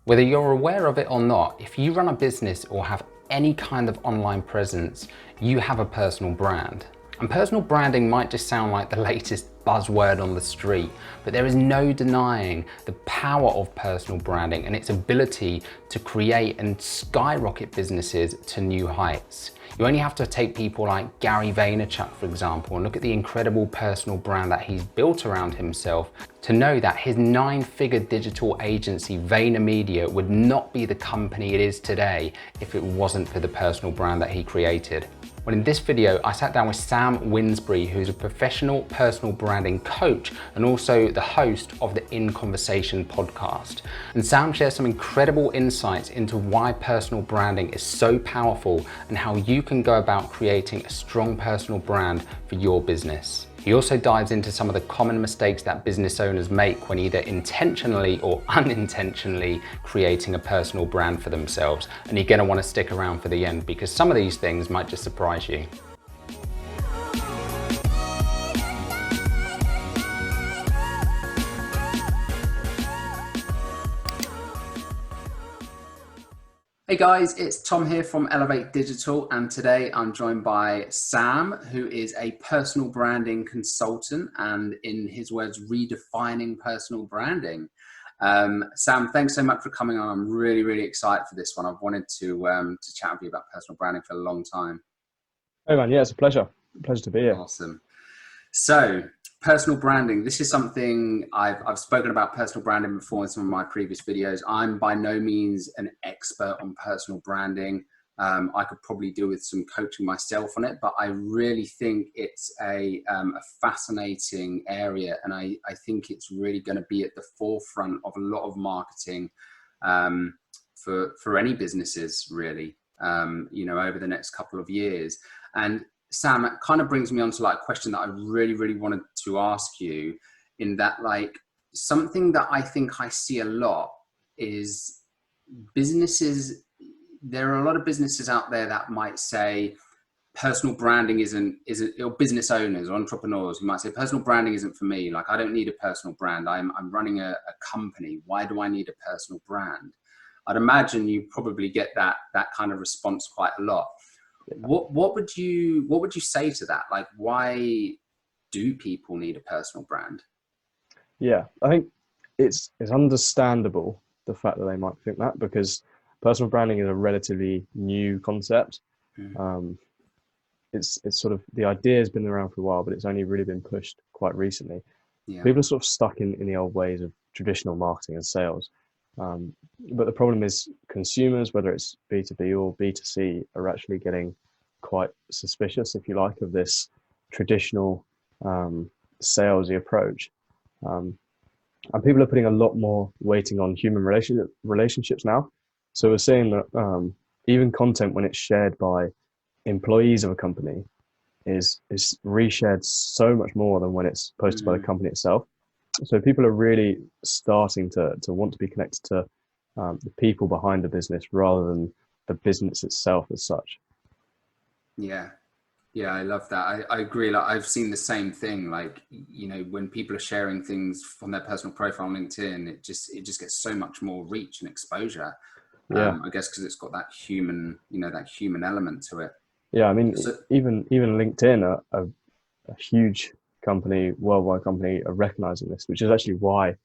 Whether you're aware of it or not, if you run a business or have any kind of online presence, you have a personal brand. And personal branding might just sound like the latest buzzword on the street, but there is no denying the power of personal branding and its ability to create and skyrocket businesses to new heights. You only have to take people like Gary Vaynerchuk, for example, and look at the incredible personal brand that he's built around himself to know that his 9-figure digital agency, VaynerMedia, would not be the company it is today if it wasn't for the personal brand that he created. Well, in this video, I sat down with Sam Winsbury, who's a professional personal branding coach and also the host of the In Conversation podcast. And Sam shares some incredible insights into why personal branding is so powerful and how you can go about creating a strong personal brand for your business. He also dives into some of the common mistakes that business owners make when either intentionally or unintentionally creating a personal brand for themselves. And you're going to want to stick around for the end because some of these things might just surprise you. Hey guys, it's Tom here from Elevate Digital, and today I'm joined by Sam, who is a personal branding consultant and, in his words, redefining personal branding. Sam, thanks so much for coming on. I'm really excited for this one. I've wanted to chat with you about personal branding for a long time. Hey man, yeah, it's a pleasure. Pleasure to be here. Awesome. So, personal branding. This is something I've spoken about personal branding before in some of my previous videos. I'm by no means an expert on personal branding. I could probably do with some coaching myself on it, but I really think it's a fascinating area, and I think it's really going to be at the forefront of a lot of marketing for any businesses, really, over the next couple of years. And Sam, it kind of brings me on to like a question that I really wanted to ask you, in that like something that I think I see a lot is businesses. There are a lot of businesses out there that might say personal branding isn't, or business owners or entrepreneurs who might say personal branding isn't for me. Like, I don't need a personal brand. I'm running a company. Why do I need a personal brand? I'd imagine you probably get that kind of response quite a lot. What would you say to that? Like, why do people need a personal brand? Yeah, I think it's understandable, the fact that they might think that, because personal branding is a relatively new concept. It's sort of, the idea has been around for a while, but it's only really been pushed quite recently. People are sort of stuck in the old ways of traditional marketing and sales. But the problem is consumers, whether it's B2B or B2C, are actually getting quite suspicious, if you like, of this traditional salesy approach. And people are putting a lot more weighting on human relationships now. So we're seeing that even content, when it's shared by employees of a company, is reshared so much more than when it's posted by the company itself. So people are really starting to want to be connected to the people behind the business rather than the business itself as such. Yeah, I love that. I agree. Like, I've seen the same thing. Like, when people are sharing things from their personal profile on LinkedIn, it just gets so much more reach and exposure. Yeah, I guess because it's got that human, that human element to it. Yeah, I mean, so, even LinkedIn, a huge company, worldwide company, are recognizing this, which is actually why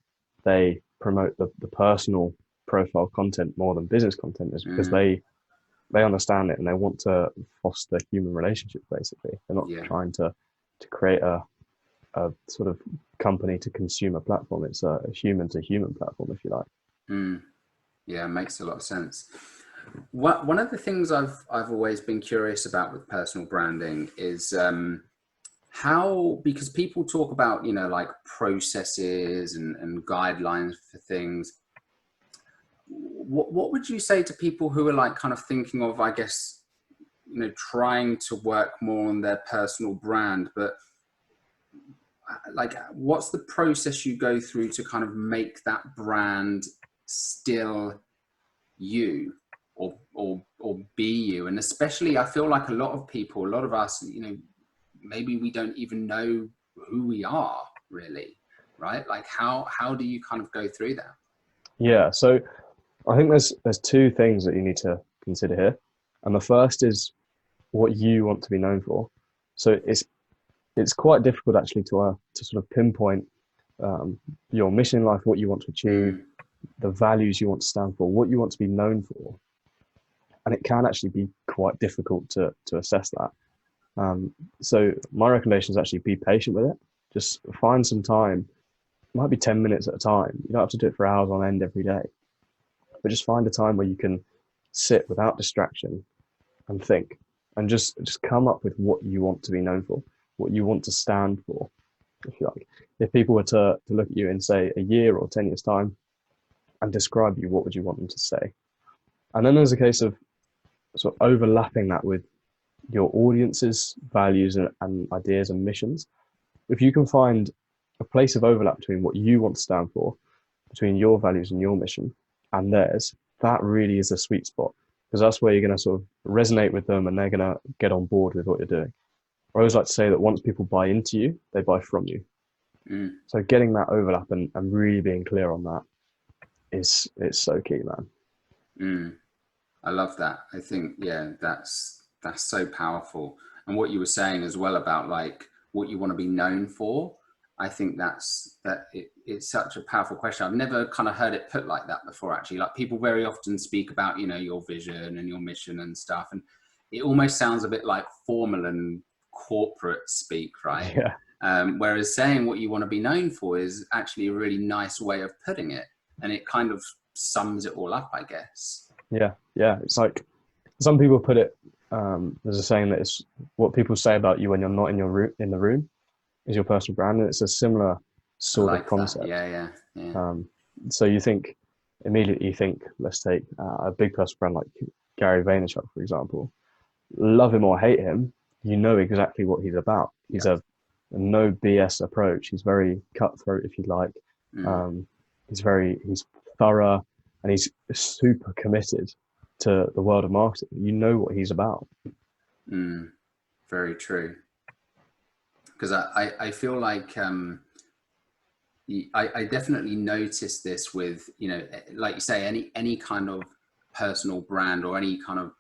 they promote the personal profile content more than business content, is because they understand it and they want to foster human relationships. Basically, they're not trying to create a sort of company to consumer platform. It's a human to human platform, if you like. Yeah, it makes a lot of sense. One of the things I've always been curious about with personal branding is how, because people talk about, like processes and guidelines for things. What would you say to people who are like kind of thinking of, I guess, trying to work more on their personal brand, but like, what's the process you go through to kind of make that brand still you, or be you? And especially, I feel like a lot of us, maybe we don't even know who we are really, right? Like, how do you kind of go through that? Yeah, so I think there's two things that you need to consider here, and the first is what you want to be known for. So it's quite difficult actually to sort of pinpoint your mission in life, what you want to achieve, the values you want to stand for, what you want to be known for, and it can actually be quite difficult to assess that. So my recommendation is actually be patient with it. Just find some time. It might be 10 minutes at a time. You don't have to do it for hours on end every day, but just find a time where you can sit without distraction and think, and just come up with what you want to be known for, what you want to stand for, if you like. If people were to look at you in, say, a year or 10 years time and describe you, what would you want them to say? And then there's a case of sort of overlapping that with your audience's values and ideas and missions. If you can find a place of overlap between what you want to stand for, between your values and your mission and theirs, that really is a sweet spot, because that's where you're going to sort of resonate with them and they're going to get on board with what you're doing. I always like to say that once people buy into you, they buy from you. So getting that overlap and really being clear on that is so key, man. I love that. I think, yeah, that's so powerful. And what you were saying as well about like what you want to be known for, I think it's such a powerful question. I've never kind of heard it put like that before, actually. Like, people very often speak about, you know, your vision and your mission and stuff, and it almost sounds a bit like formal and corporate speak, right? Yeah. Whereas saying what you want to be known for is actually a really nice way of putting it, and it kind of sums it all up, I guess. Yeah, it's like some people put it. There's a saying that it's what people say about you when you're not in the room is your personal brand, and it's a similar sort of concept. Yeah. So you immediately think, let's take a big personal brand like Gary Vaynerchuk, for example. Love him or hate him, you know exactly what he's about. He's a no BS approach. He's very cutthroat, if you like. He's thorough, and he's super committed to the world of marketing. You know what he's about. Very true. Because I feel like I definitely noticed this with, you know, like you say, any kind of personal brand or any kind of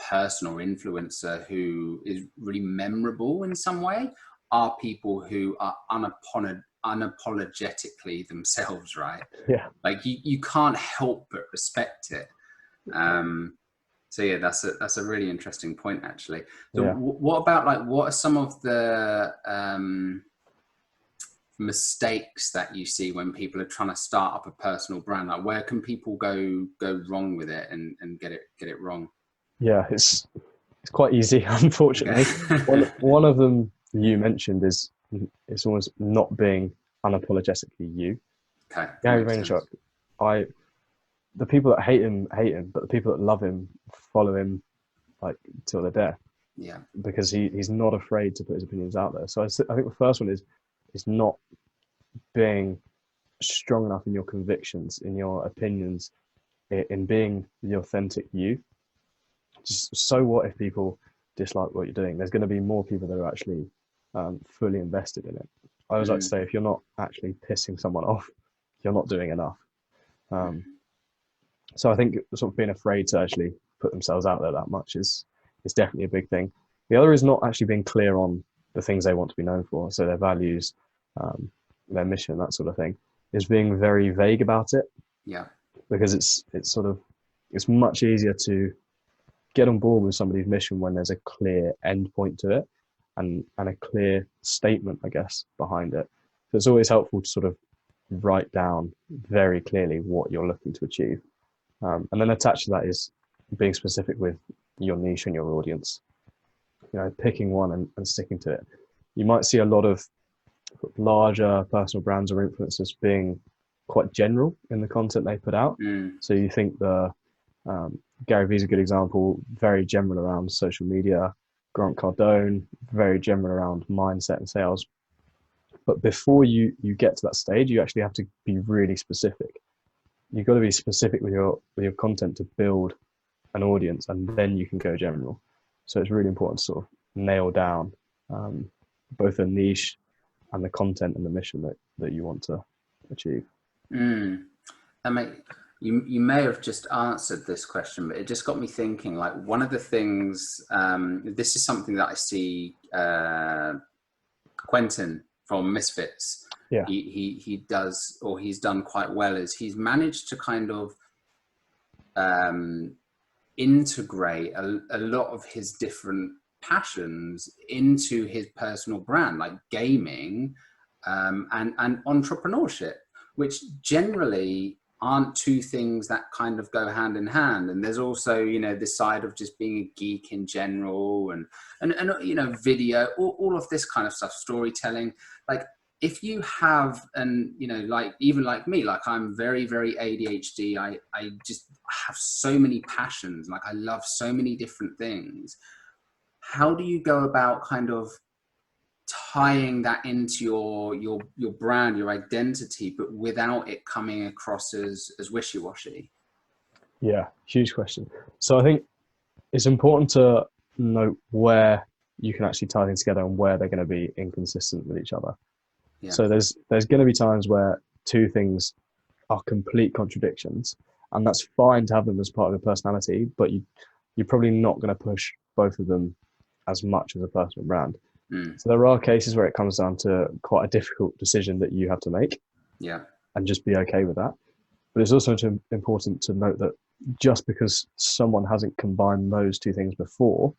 person or influencer who is really memorable in some way are people who are unapologetically themselves, right? Yeah. Like you can't help but respect it. So yeah, that's a really interesting point, actually. So what about, like, what are some of the mistakes that you see when people are trying to start up a personal brand? Like, where can people go wrong with it and get it wrong? Yeah, it's quite easy, unfortunately. Okay. one of them you mentioned is it's almost not being unapologetically you. Okay. Gary Vaynerchuk, the people that hate him, but the people that love him follow him like till their death. Yeah. Because he's not afraid to put his opinions out there. So I think the first one is not being strong enough in your convictions, in your opinions, in being the authentic you. Just, so what if people dislike what you're doing? There's going to be more people that are actually fully invested in it. I always like to say, if you're not actually pissing someone off, you're not doing enough. So I think sort of being afraid to actually put themselves out there that much is definitely a big thing. The other is not actually being clear on the things they want to be known for. So their values, their mission, that sort of thing, is being very vague about it. Yeah. Because it's much easier to get on board with somebody's mission when there's a clear end point to it and a clear statement, I guess, behind it. So it's always helpful to sort of write down very clearly what you're looking to achieve. And then attached to that is being specific with your niche and your audience. You know, picking one and sticking to it. You might see a lot of larger personal brands or influencers being quite general in the content they put out. So you think Gary Vee is a good example, very general around social media. Grant Cardone, very general around mindset and sales. But before you get to that stage, you actually have to be really specific. You've got to be specific with your content to build an audience, and then you can go general. So it's really important to sort of nail down both the niche and the content and the mission that you want to achieve. You may have just answered this question, but it just got me thinking. Like one of the things, this is something that I see Quentin from Misfits. Yeah. He does, or he's done quite well. Is he's managed to kind of integrate a lot of his different passions into his personal brand, like gaming and entrepreneurship, which generally aren't two things that kind of go hand in hand. And there's also, you know, this side of just being a geek in general and you know, video, all of this kind of stuff, storytelling. Like if you have, and you know, like even like me, like I'm very, very ADHD. I just have so many passions. Like I love so many different things. How do you go about kind of tying that into your brand, your identity, but without it coming across as wishy-washy? Yeah, huge question. So I think it's important to note where you can actually tie things together and where they're going to be inconsistent with each other. Yeah. So there's going to be times where two things are complete contradictions, and that's fine to have them as part of your personality, but you're probably not going to push both of them as much as a personal brand. So there are cases where it comes down to quite a difficult decision that you have to make. Yeah. And just be okay with that. But it's also important to note that just because someone hasn't combined those two things before,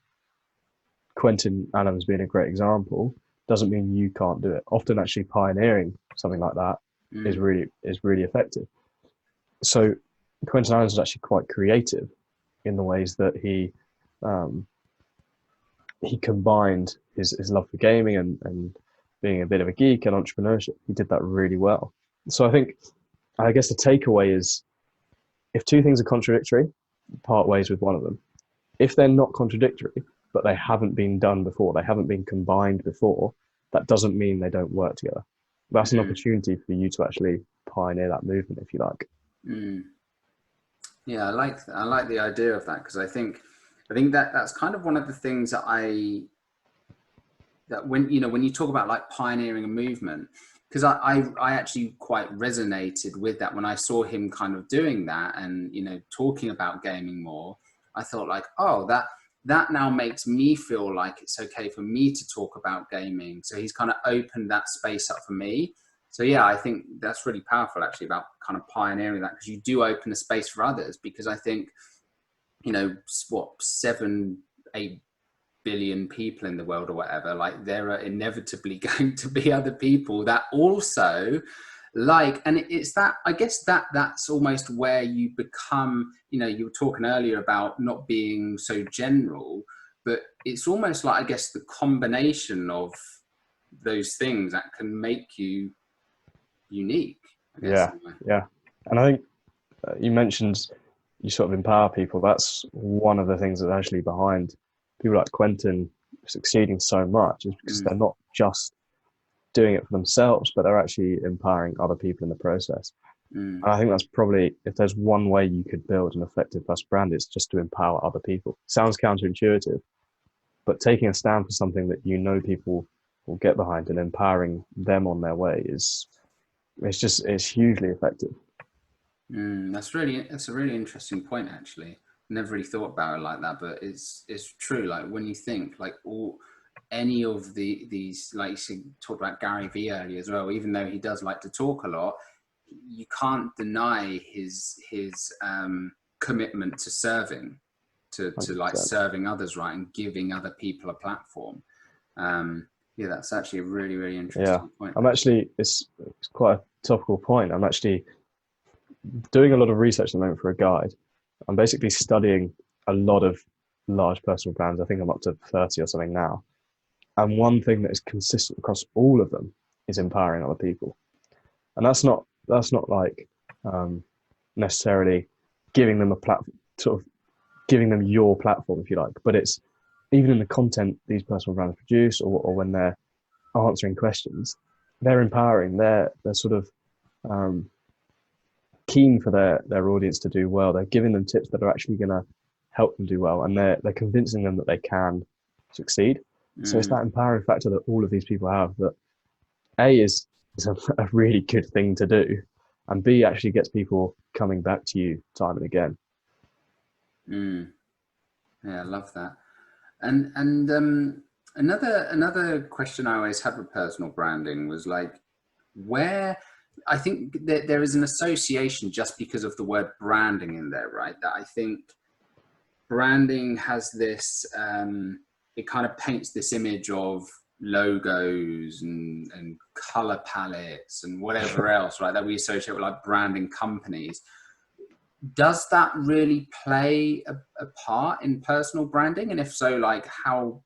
Quentin Adams being a great example, doesn't mean you can't do it. Often actually pioneering something like that is really effective. So Quentin Adams is actually quite creative in the ways that he combined his love for gaming and being a bit of a geek and entrepreneurship. He did that really well. So I guess the takeaway is, if two things are contradictory, part ways with one of them. If they're not contradictory, but they haven't been done before, they haven't been combined before, that doesn't mean they don't work together. That's an opportunity for you to actually pioneer that movement, if you like. Yeah, I like the idea of that, because I think that's kind of one of the things that when you talk about like pioneering a movement, because I actually quite resonated with that when I saw him kind of doing that and, you know, talking about gaming more. I thought like, oh, that now makes me feel like it's okay for me to talk about gaming. So he's kind of opened that space up for me. So yeah, I think that's really powerful actually, about kind of pioneering that, because you do open a space for others. Because I think, you know, what, 7-8 billion people in the world or whatever, like there are inevitably going to be other people that also like, and it's that, I guess that's almost where you become, you know, you were talking earlier about not being so general, but it's almost like, I guess, the combination of those things that can make you unique, I guess. Yeah. And I think you mentioned you sort of empower people. That's one of the things that's actually behind people like Quentin succeeding so much, is because they're not just doing it for themselves, but they're actually empowering other people in the process. And I think that's probably, if there's one way you could build an effective personal brand, it's just to empower other people. Sounds counterintuitive, but taking a stand for something that you know people will get behind and empowering them on their way it's hugely effective. That's a really interesting point, actually. Never really thought about it like that, but it's true. Like when you think like any of these, like you talked about Gary Vee earlier as well, even though he does like to talk a lot, you can't deny his commitment to serving, to like serving others, right, and giving other people a platform. Yeah, that's actually a really, really interesting point. I'm actually, it's quite a topical point. I'm actually doing a lot of research at the moment for a guide. I'm basically studying a lot of large personal brands. I think I'm up to 30 or something now. And one thing that is consistent across all of them is empowering other people. And that's not like necessarily giving them a platform, sort of giving them your platform, if you like, but it's even in the content these personal brands produce, or when they're answering questions, they're empowering, they're sort of keen for their audience to do well. They're giving them tips that are actually going to help them do well, and they're convincing them that they can succeed. So it's that empowering factor that all of these people have, that is a really good thing to do, and B, actually gets people coming back to you time and again. Yeah, I love that. And another question I always had with personal branding was like, where I think that there is an association just because of the word branding in there, right? That I think branding has this, it kind of paints this image of logos and color palettes and whatever else, right? That we associate with like branding companies. Does that really play a part in personal branding? And if so, like how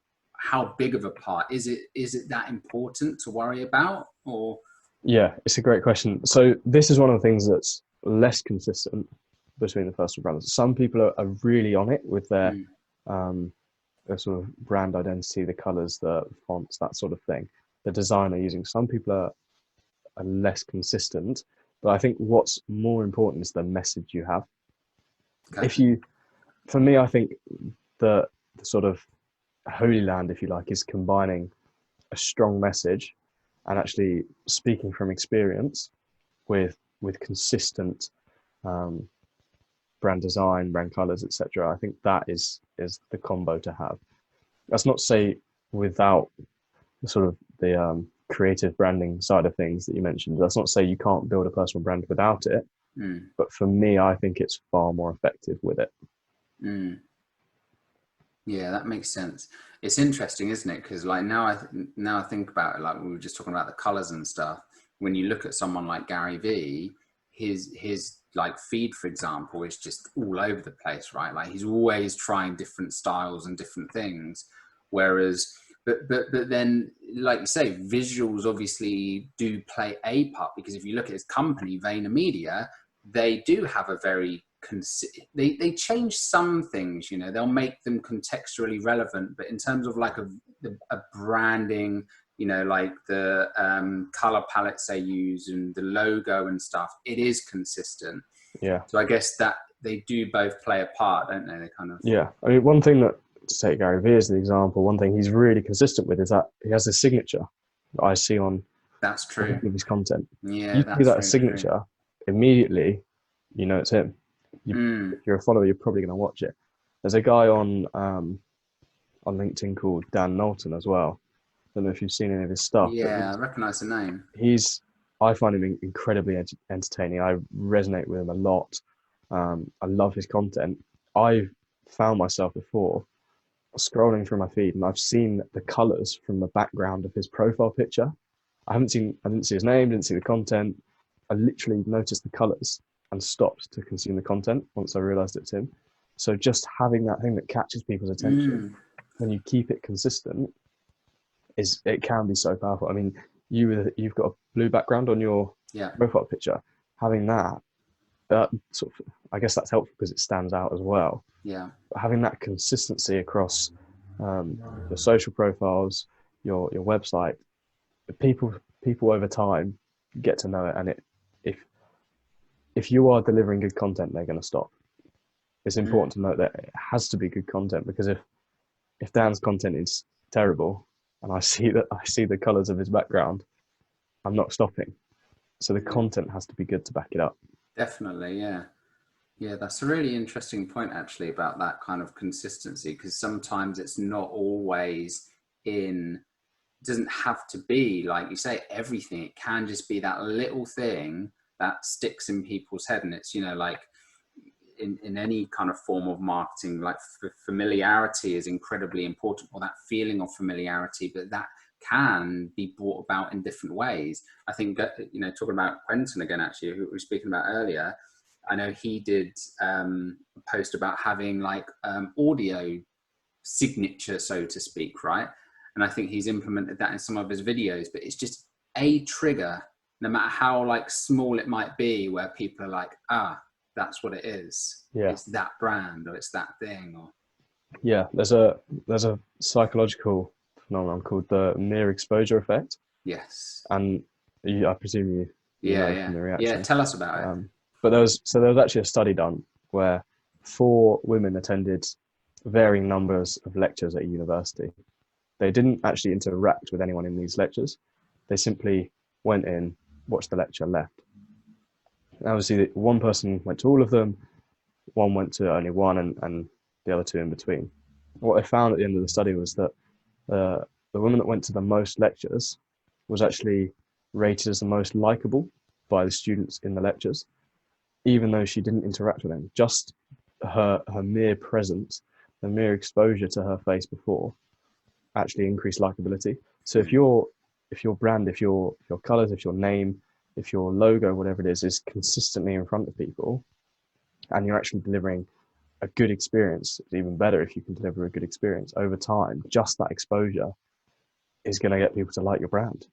big of a part? Is it that important to worry about, or? Yeah, it's a great question. So this is one of the things that's less consistent between the personal brands. Some people are really on it with their sort of brand identity, the colors, the fonts, that sort of thing, the design they're using. Some people are less consistent, but I think what's more important is the message you have. Okay. For me, I think the sort of holy land, if you like, is combining a strong message and actually speaking from experience with consistent brand design, brand colors, etc. I think that is the combo to have. That's not to say without the sort of the creative branding side of things that you mentioned. That's not to say you can't build a personal brand without it. But for me, I think it's far more effective with it. Yeah, that makes sense. It's interesting, isn't it? Because like now I think about it, like we were just talking about the colors and stuff. When you look at someone like Gary Vee, his like feed, for example, is just all over the place, right? Like he's always trying different styles and different things. Whereas, but then, like you say, visuals obviously do play a part, because if you look at his company, VaynerMedia, they do have a very they change some things, you know, they'll make them contextually relevant, but in terms of like a branding, you know, like the color palettes they use and the logo and stuff, it is consistent. Yeah. So I guess that they do both play a part, don't they? They kind of. Yeah. I mean, one thing that, to take Gary Vee as the example, one thing he's really consistent with is that he has this signature that I see on. That's true. His content. Yeah. You see that signature, true. Immediately, you know it's him. If you're a follower, you're probably going to watch it. There's a guy on LinkedIn called Dan Knowlton as well. I don't know if you've seen any of his stuff. Yeah, I recognize the name. I find him incredibly entertaining. I resonate with him a lot. I love his content. I've found myself before scrolling through my feed and I've seen the colors from the background of his profile picture. I didn't see his name, didn't see the content. I literally noticed the colors and stopped to consume the content once I realized it's him. So just having that thing that catches people's attention when you keep it consistent it can be so powerful. I mean, you've got a blue background on your profile picture. Having that sort of, I guess that's helpful because it stands out as well. Yeah. But having that consistency across your social profiles, your website, people over time get to know it, and if you are delivering good content, they're going to stop. It's important to note that it has to be good content, because if Dan's content is terrible and I see the colors of his background, I'm not stopping. So the content has to be good to back it up. Definitely, yeah. Yeah, that's a really interesting point actually about that kind of consistency, because sometimes it's not always it doesn't have to be, like you say, everything. It can just be that little thing that sticks in people's head. And it's, you know, like in any kind of form of marketing, like familiarity is incredibly important, or that feeling of familiarity, but that can be brought about in different ways. I think that, you know, talking about Quentin again, actually, who we were speaking about earlier, I know he did a post about having like audio signature, so to speak, right? And I think he's implemented that in some of his videos, but it's just a trigger, no matter how like small it might be, where people are like, that's what it is. Yeah. It's that brand, or it's that thing. Or yeah, there's a psychological phenomenon called the mere exposure effect. Yes. And I presume you know from the reaction. Yeah, tell us about it. But there was actually a study done where 4 women attended varying numbers of lectures at a university. They didn't actually interact with anyone in these lectures. They simply went in, watched the lecture, left. Obviously, one person went to all of them, one went to only one, and the other two in between. What I found at the end of the study was that the woman that went to the most lectures was actually rated as the most likable by the students in the lectures, even though she didn't interact with them. Just her mere presence, the mere exposure to her face before, actually increased likability. So if your brand, if your colors, if your name, if your logo, whatever it is consistently in front of people, and you're actually delivering a good experience, it's even better if you can deliver a good experience over time. Just that exposure is going to get people to like your brand.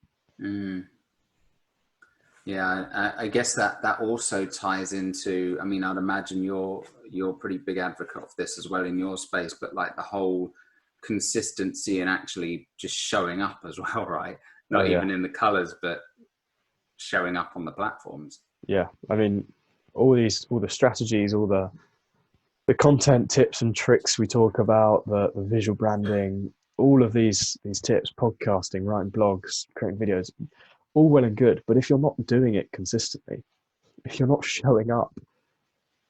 Yeah, I guess that also ties into, I mean, I'd imagine you're a pretty big advocate of this as well in your space, but like the whole consistency and actually just showing up as well, right? Not even in the colors, but showing up on the platforms. Yeah, I mean, all the strategies, all the content tips and tricks we talk about, the visual branding, all of these tips, podcasting, writing blogs, creating videos, all well and good. But if you're not doing it consistently, if you're not showing up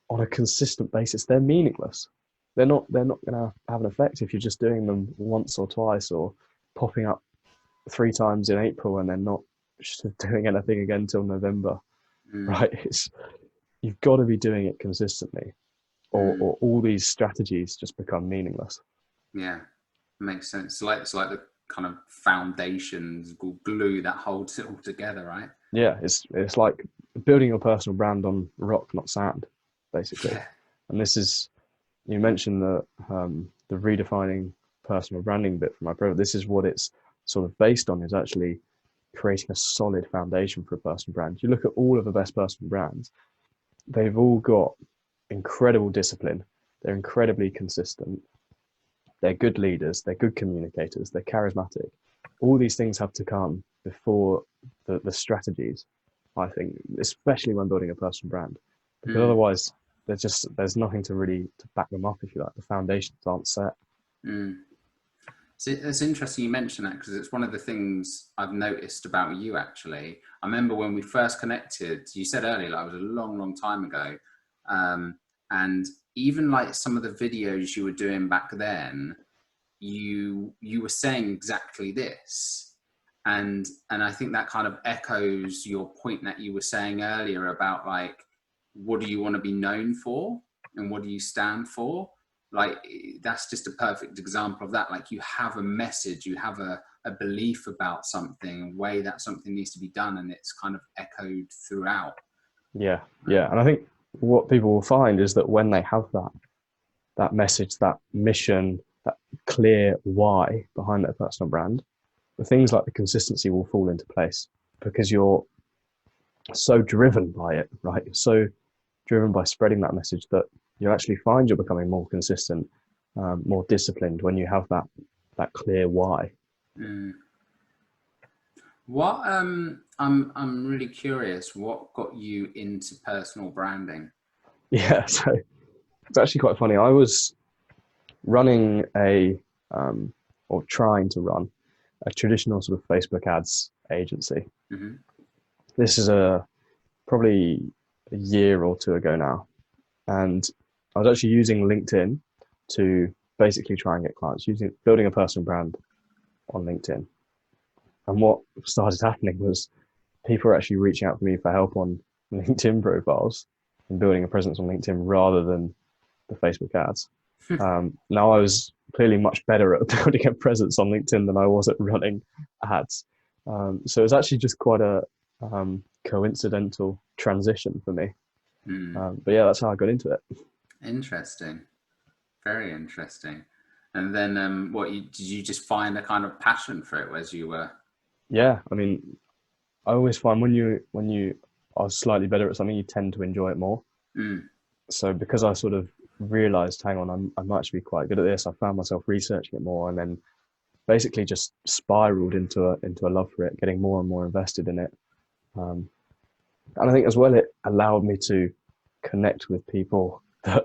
on a consistent basis, they're meaningless. They're not going to have an effect if you're just doing them once or twice, or popping up 3 times in April and then not doing anything again till November. Right? You've got to be doing it consistently, or all these strategies just become meaningless. Yeah, makes sense. It's like the kind of foundations will glue that holds it all together, right? Yeah, it's like building your personal brand on rock, not sand, basically. Yeah. And this is, you mentioned the redefining personal branding bit from my program. This is what it's sort of based on, is actually creating a solid foundation for a personal brand. You look at all of the best personal brands, they've all got incredible discipline. They're incredibly consistent. They're good leaders. They're good communicators. They're charismatic. All these things have to come before the strategies, I think, especially when building a personal brand, because otherwise there's nothing to back them up, if you like. The foundations aren't set. So it's interesting you mention that, because it's one of the things I've noticed about you, actually. I remember when we first connected, you said earlier, like, it was a long time ago. And even like some of the videos you were doing back then, you were saying exactly this. And I think that kind of echoes your point that you were saying earlier about, like, what do you want to be known for and what do you stand for? Like, that's just a perfect example of that. Like, you have a message, you have a belief about something, a way that something needs to be done, and it's kind of echoed throughout. Yeah. And I think what people will find is that when they have that message, that mission, that clear why behind their personal brand, the things like the consistency will fall into place, because you're so driven by it, right? You're so driven by spreading that message that you actually find you're becoming more consistent, more disciplined when you have that clear why. What I'm really curious, what got you into personal branding? Yeah, so it's actually quite funny. I was running or trying to run a traditional sort of Facebook ads agency. This is probably a year or two ago now, and I was actually using LinkedIn to basically try and get clients, building a personal brand on LinkedIn. And what started happening was people were actually reaching out to me for help on LinkedIn profiles and building a presence on LinkedIn rather than the Facebook ads. Now, I was clearly much better at building a presence on LinkedIn than I was at running ads. So it was actually just quite a coincidental transition for me. But yeah, that's how I got into it. Interesting. Very interesting. And then did you just find a kind of passion for it as you were? Yeah, I mean, I always find when you are slightly better at something, you tend to enjoy it more. So because I sort of realized, hang on, I'm actually quite good at this, I found myself researching it more, and then basically just spiraled into a love for it, getting more and more invested in it. And I think as well, it allowed me to connect with people that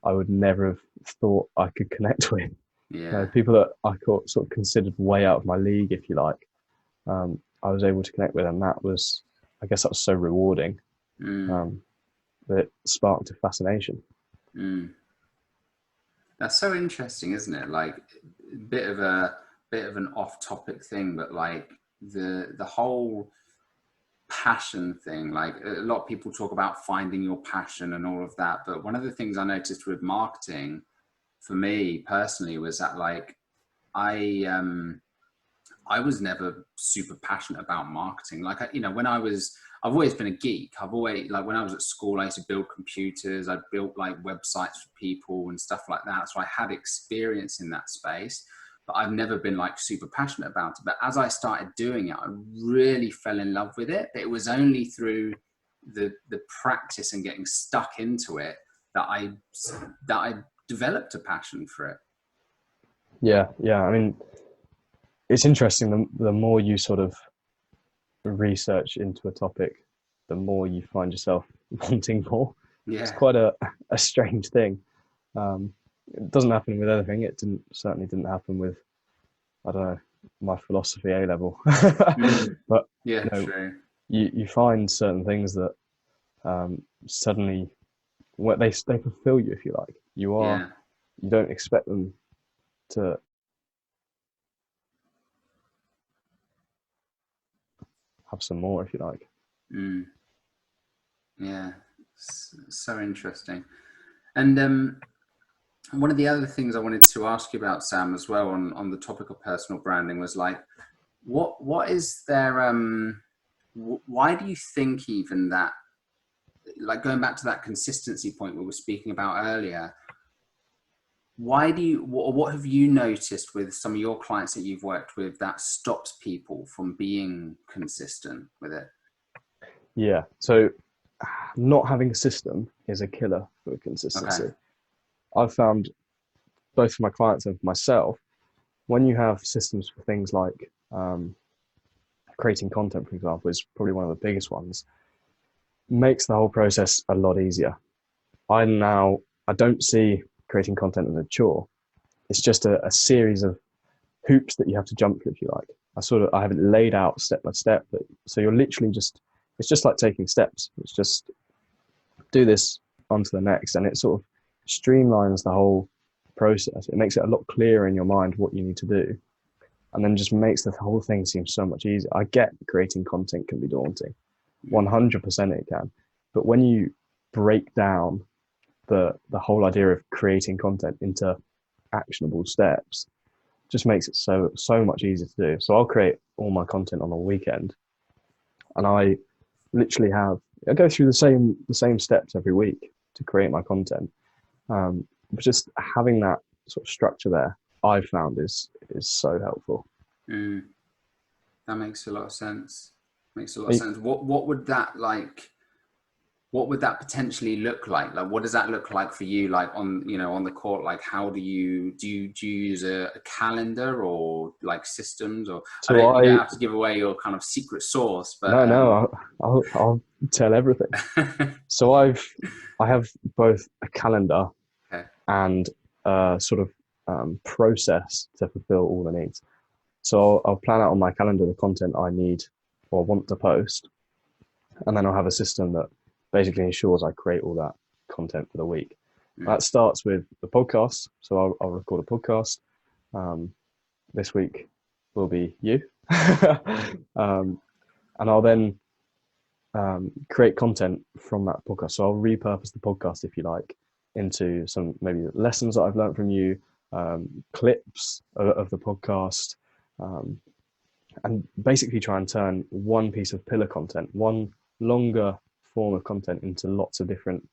I would never have thought I could connect with. Yeah. People that I sort of considered way out of my league, if you like. I was able to connect with, and I guess that was so rewarding. that sparked a fascination. That's so interesting, isn't it? Like a bit of an off-topic thing, but like the whole passion thing, like a lot of people talk about finding your passion and all of that, but one of the things I noticed with marketing for me personally was that like I was never super passionate about marketing. Like, I've always been a geek. I've always, like, when I was at school, I used to build computers. I built like websites for people and stuff like that. So I had experience in that space, but I've never been like super passionate about it. But as I started doing it, I really fell in love with it. But it was only through the practice and getting stuck into it that I developed a passion for it. Yeah. I mean, it's interesting. The more you sort of research into a topic, the more you find yourself wanting more. Yeah. It's quite a strange thing. It doesn't happen with everything. It certainly didn't happen with, I don't know, my philosophy A level. But yeah, true. You find certain things that suddenly they fulfill you, if you like. You don't expect them to have some more, if you like. Yeah, so interesting. And one of the other things I wanted to ask you about, Sam, as well, on the topic of personal branding, was like, what is there? Why do you think even that, like going back to that consistency point we were speaking about earlier, what have you noticed with some of your clients that you've worked with that stops people from being consistent with it? Yeah, so not having a system is a killer for consistency. Okay. I've found, both for my clients and for myself, when you have systems for things like creating content, for example, is probably one of the biggest ones, makes the whole process a lot easier. I don't see creating content as a chore. It's just a series of hoops that you have to jump through, if you like. I have it laid out step by step. So you're literally it's just like taking steps. It's just do this onto the next, and it sort of streamlines the whole process. It makes it a lot clearer in your mind what you need to do, and then just makes the whole thing seem so much easier. I get creating content can be daunting. 100% it can. But when you break down the whole idea of creating content into actionable steps, just makes it so much easier to do. So I'll create all my content on a weekend, and I literally I go through the same steps every week to create my content. But just having that sort of structure there, I've found is so helpful. That makes a lot of sense. What would that potentially look like? Like, what does that look like for you? Like on the court, like how do you use a calendar or like systems, or you don't have to give away your kind of secret sauce, but no, I'll tell everything. So I have both a calendar and a sort of process to fulfill all the needs. So I'll plan out on my calendar the content I need or want to post, and then I'll have a system that basically ensures I create all that content for the week. That starts with the podcast. So I'll record a podcast. This week will be you. And I'll then create content from that podcast. So I'll repurpose the podcast, if you like, into some maybe lessons that I've learned from you, clips of the podcast, and basically try and turn one piece of pillar content, one longer form of content, into lots of different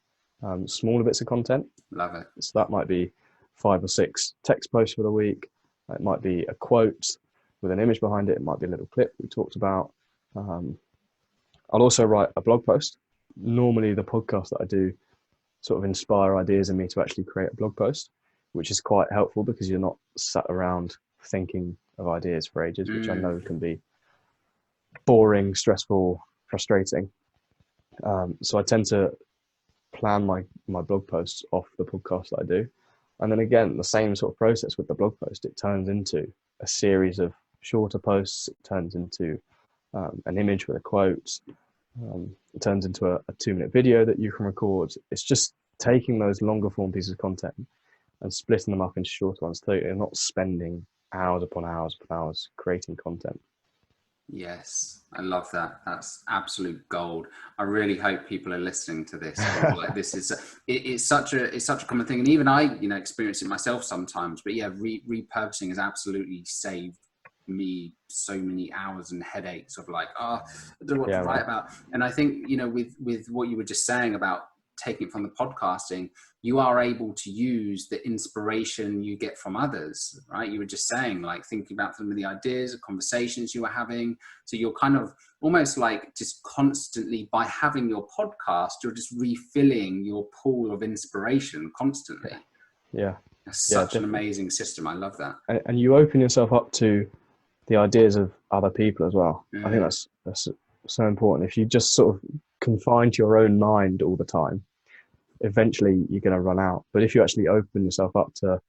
smaller bits of content. Love it. So that might be 5 or 6 text posts for the week. It might be a quote with an image behind it. It might be a little clip we talked about. I'll also write a blog post. Normally the podcast that I do sort of inspire ideas in me to actually create a blog post, which is quite helpful because you're not sat around thinking of ideas for ages, which I know can be boring, stressful, frustrating. So I tend to plan my blog posts off the podcast that I do. And then again, the same sort of process with the blog post. It turns into a series of shorter posts. It turns into an image with a quote. It turns into a 2-minute video that you can record. It's just taking those longer form pieces of content and splitting them up into shorter ones, so you're not spending hours upon hours upon hours creating content. Yes, I love that. That's absolute gold. I really hope people are listening to this. Like, this is it's such a common thing, and even I, experience it myself sometimes. But yeah, repurposing has absolutely saved me so many hours and headaches of like, I don't know what to write about. And I think, with what you were just saying about taking it from the podcasting, you are able to use the inspiration you get from others, right? You were just saying, like, thinking about some of the ideas, the conversations you were having. So you're kind of almost like just constantly, by having your podcast, you're just refilling your pool of inspiration constantly. Yeah. That's such an amazing system. I love that. And you open yourself up to the ideas of other people as well. I think that's so important. If you just sort of confine to your own mind all the time, eventually you're going to run out. But if you actually open yourself up to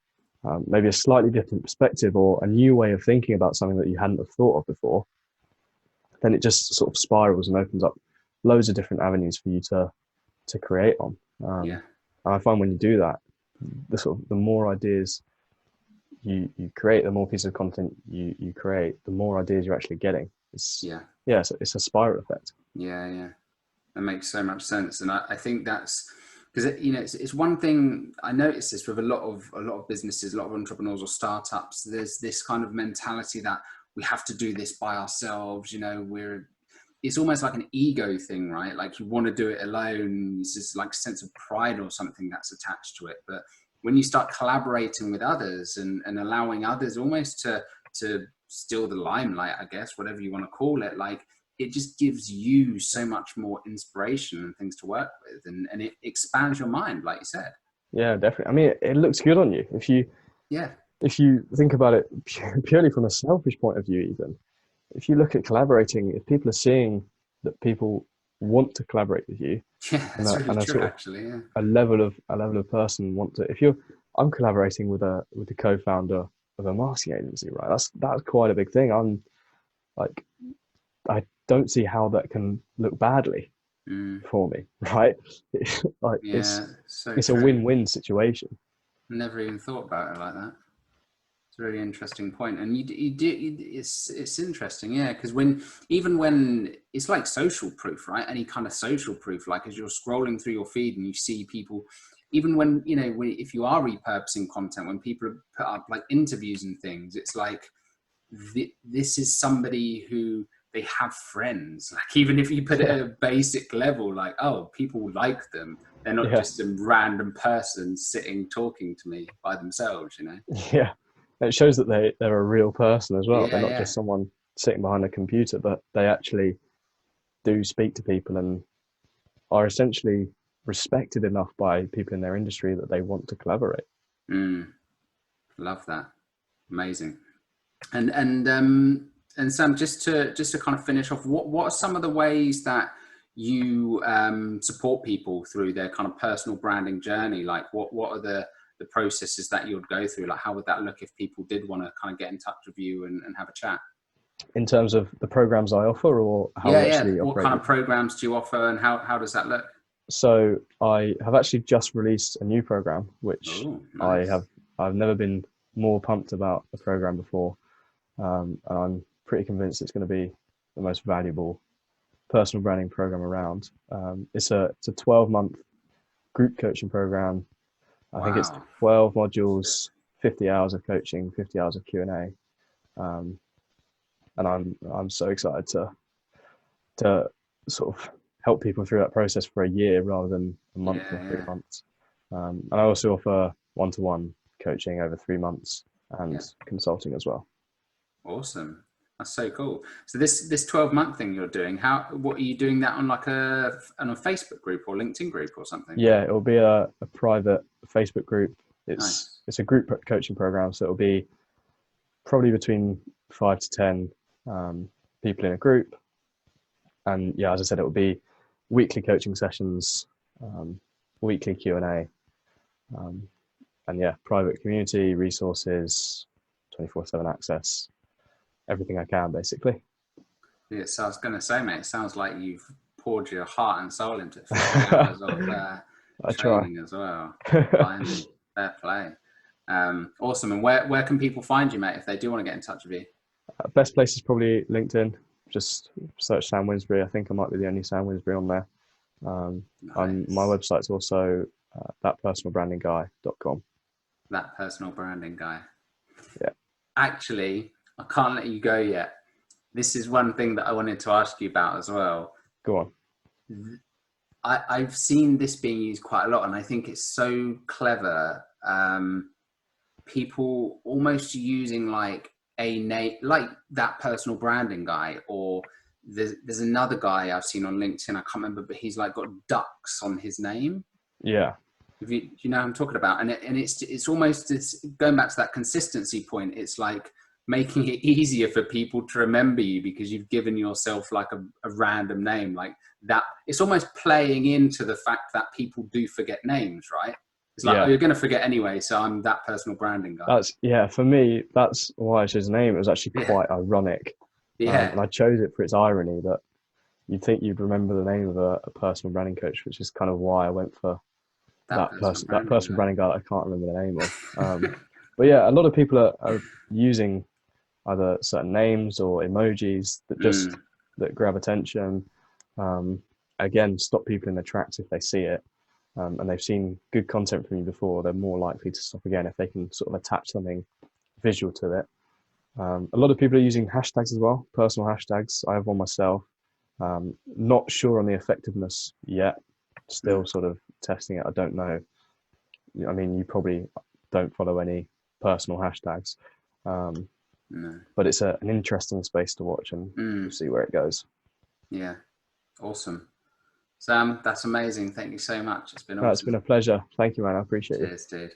maybe a slightly different perspective or a new way of thinking about something that you hadn't have thought of before, then it just sort of spirals and opens up loads of different avenues for you to create on. And I find when you do that, the more ideas you create, the more pieces of content you create, the more ideas you're actually getting. It's a spiral effect. That makes so much sense. And I think that's because it's one thing I noticed this with a lot of businesses, a lot of entrepreneurs or startups. There's this kind of mentality that we have to do this by ourselves. It's almost like an ego thing, right? Like you want to do it alone. It's this like sense of pride or something that's attached to it. But when you start collaborating with others and allowing others almost to steal the limelight, I guess, whatever you want to call it, like, it just gives you so much more inspiration and things to work with, and it expands your mind, like you said. Yeah, definitely. I mean, it looks good on you if you think about it purely from a selfish point of view. Even if you look at collaborating, if people are seeing that people want to collaborate with you, that's really true, actually. A level of person I'm collaborating with the co-founder of a marketing agency, right? That's quite a big thing. I'm like, I don't see how that can look badly for me, right? It's a win-win situation. Never even thought about it like that. It's a really interesting point. And it's interesting, because when it's like social proof, right? Any kind of social proof, like as you're scrolling through your feed and you see people, even when, if you are repurposing content, when people put up like interviews and things, it's like, this is somebody who they have friends. Like, even if you put it at a basic level, like, oh, people like them. They're not just some random person sitting talking to me by themselves, Yeah. It shows that they're a real person as well. They're not just someone sitting behind a computer, but they actually do speak to people and are essentially respected enough by people in their industry that they want to collaborate. Love that. Amazing. And Sam, just to kind of finish off, what are some of the ways that you support people through their kind of personal branding journey? Like, what are the processes that you would go through? Like, how would that look if people did want to kind of get in touch with you and have a chat? In terms of the programs I offer, or how we actually operate? What kind of programs do you offer, and how does that look? So I have actually just released a new program, which nice. I've never been more pumped about a program before, and I'm pretty convinced it's going to be the most valuable personal branding program around. It's a 12-month group coaching program. I think it's 12 modules, 50 hours of coaching, 50 hours of Q&A. And I'm so excited to sort of help people through that process for a year rather than a month or 3 months. And I also offer one-to-one coaching over 3 months and consulting as well. Awesome. That's so cool. So this 12-month thing you're doing, what are you doing that on, like on a Facebook group or LinkedIn group or something? Yeah, it will be a private Facebook group. It's a group coaching program, so it'll be probably between 5 to 10 people in a group. And as I said, it will be weekly coaching sessions, weekly Q&A, and private community, resources, 24/7 access, everything I can, basically. So I was going to say, mate, it sounds like you've poured your heart and soul into it. 50 hours of I training try. as well. Blimey, fair play. Awesome. And where can people find you, mate, if they do want to get in touch with you? Best place is probably LinkedIn. Just search Sam Winsbury. I think I might be the only Sam Winsbury on there. My website's also thatpersonalbrandingguy.com. That personal branding guy. Yeah. Actually, I can't let you go yet. This is one thing that I wanted to ask you about as well. Go on. I've seen this being used quite a lot, and I think it's so clever. People almost using like a name, like that personal branding guy, or there's another guy I've seen on LinkedIn. I can't remember, but he's like got ducks on his name. Yeah. You know what I'm talking about? And it's almost, it's going back to that consistency point. It's like making it easier for people to remember you because you've given yourself like a random name like that. It's almost playing into the fact that people do forget names, right? It's like, oh, you're going to forget anyway, so I'm that personal branding guy. For me, that's why I chose the name. It was actually quite ironic. And I chose it for its irony that you'd think you'd remember the name of a personal branding coach, which is kind of why I went for that personal branding guy that I can't remember the name of. But yeah, a lot of people are using either certain names or emojis that that grab attention. Again, stop people in their tracks if they see it. And they've seen good content from you before, they're more likely to stop again if they can sort of attach something visual to it. A lot of people are using hashtags as well, personal hashtags. I have one myself. Not sure on the effectiveness yet. Still sort of testing it. I don't know. I mean, you probably don't follow any personal hashtags. No. But it's an interesting space to watch and we'll see where it goes. Yeah. Awesome. Sam, that's amazing. Thank you so much. It's been awesome. It's been a pleasure. Thank you, man. I appreciate it. Cheers, dude.